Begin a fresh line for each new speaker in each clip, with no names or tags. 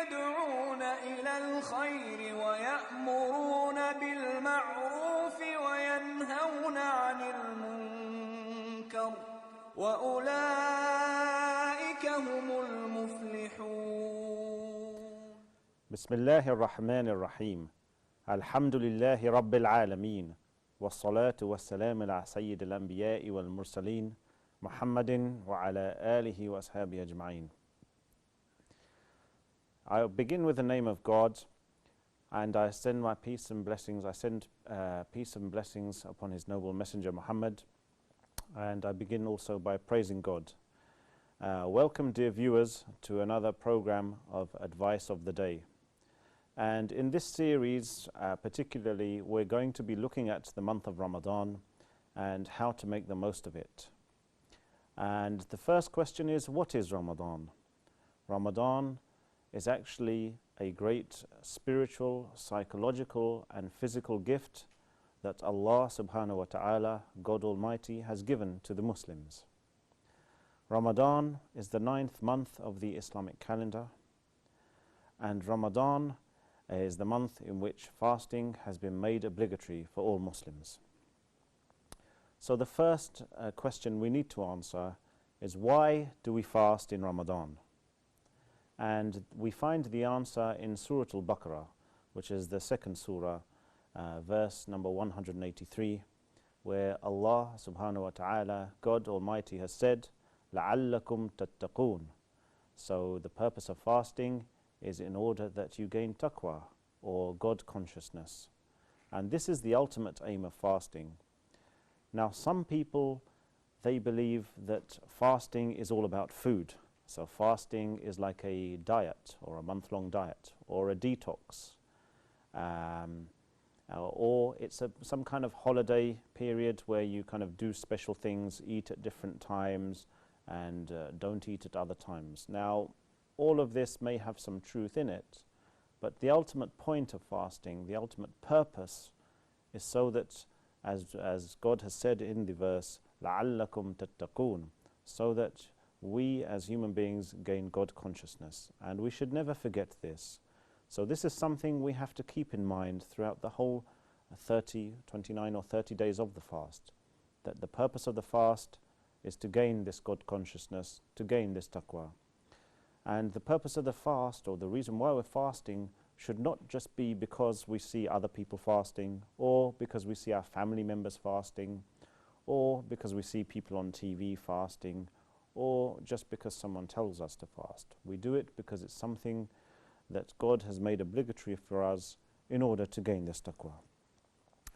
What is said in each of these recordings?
يدعون إلى الخير ويأمرون بالمعروف وينهون عن المنكر وأولئك هم المفلحون.
بسم الله الرحمن الرحيم. الحمد لله رب العالمين والصلاة والسلام على سيد الأنبياء والمرسلين محمد وعلى آله وأصحابه أجمعين. I'll begin with the name of God, and I send my peace and blessings. I send peace and blessings upon His noble messenger Muhammad, and I begin also by praising God. Welcome, dear viewers, to another program of Advice of the Day. And in this series, particularly, we're going to be looking at the month of Ramadan and how to make the most of it. And the first question is, what is Ramadan? Ramadan is actually a great spiritual, psychological and physical gift that Allah subhanahu wa ta'ala, God Almighty, has given to the Muslims. Ramadan is the 9th month of the Islamic calendar, and Ramadan is the month in which fasting has been made obligatory for all Muslims. So the first question we need to answer is, why do we fast in Ramadan? And we find the answer in Surah Al-Baqarah, which is the second surah, verse number 183, where Allah subhanahu wa ta'ala, God Almighty, has said, لَعَلَّكُمْ تَتَّقُونَ. So the purpose of fasting is in order that you gain taqwa, or God consciousness. And this is the ultimate aim of fasting. Now, some people, they believe that fasting is all about food. So fasting is like a diet, or a month-long diet, or a detox, or it's some kind of holiday period where you kind of do special things, eat at different times, and don't eat at other times. Now, all of this may have some truth in it, but the ultimate point of fasting, the ultimate purpose, is so that, as God has said in the verse, لَعَلَّكُمْ تَتَّقُونَ, so that we as human beings gain God consciousness, and we should never forget this. So this is something we have to keep in mind throughout the whole 29 or 30 days of the fast, that the purpose of the fast is to gain this God consciousness, to gain this taqwa. And the purpose of the fast, or the reason why we're fasting, should not just be because we see other people fasting, or because we see our family members fasting, or because we see people on TV fasting, or just because someone tells us to fast. We do it because it's something that God has made obligatory for us in order to gain this taqwa.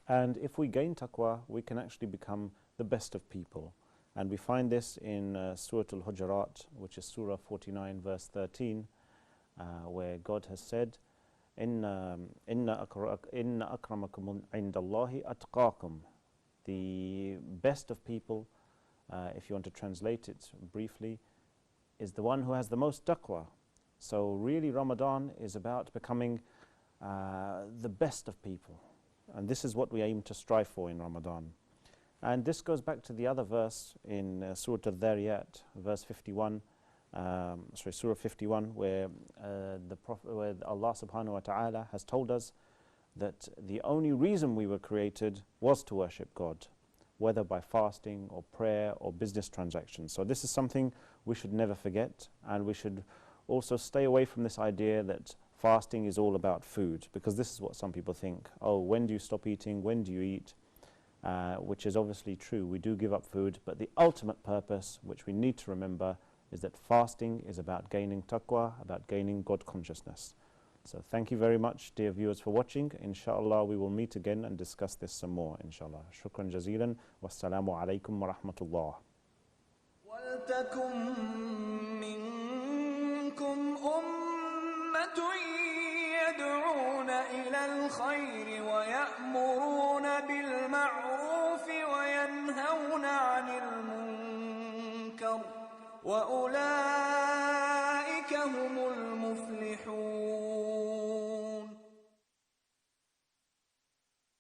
And if we gain taqwa, we can actually become the best of people. And we find this in Surah Al-Hujurat, which is Surah 49, verse 13, where God has said, Inna akramakum indallahi atqakum. The best of people, if you want to translate it briefly, is the one who has the most taqwa. So really Ramadan is about becoming the best of people. And this is what we aim to strive for in Ramadan. And this goes back to the other verse in Surah Al-Dhariyat, verse 51, Surah 51, where where Allah subhanahu wa ta'ala has told us that the only reason we were created was to worship God, whether by fasting or prayer or business transactions. So this is something we should never forget, and we should also stay away from this idea that fasting is all about food, because this is what some people think. Oh, when do you stop eating? When do you eat? Which is obviously true. We do give up food, but the ultimate purpose, which we need to remember, is that fasting is about gaining taqwa, about gaining God consciousness. So thank you very much, dear viewers, for watching. Inshallah, we will meet again and discuss this some more, inshallah. Shukran jazilan. Wassalamu alaikum wa rahmatullah.
وَلْتَكُن مِّنكُمْ أُمَّةٌ يَدْعُونَ إِلَى الْخَيْرِ وَيَأْمُرُونَ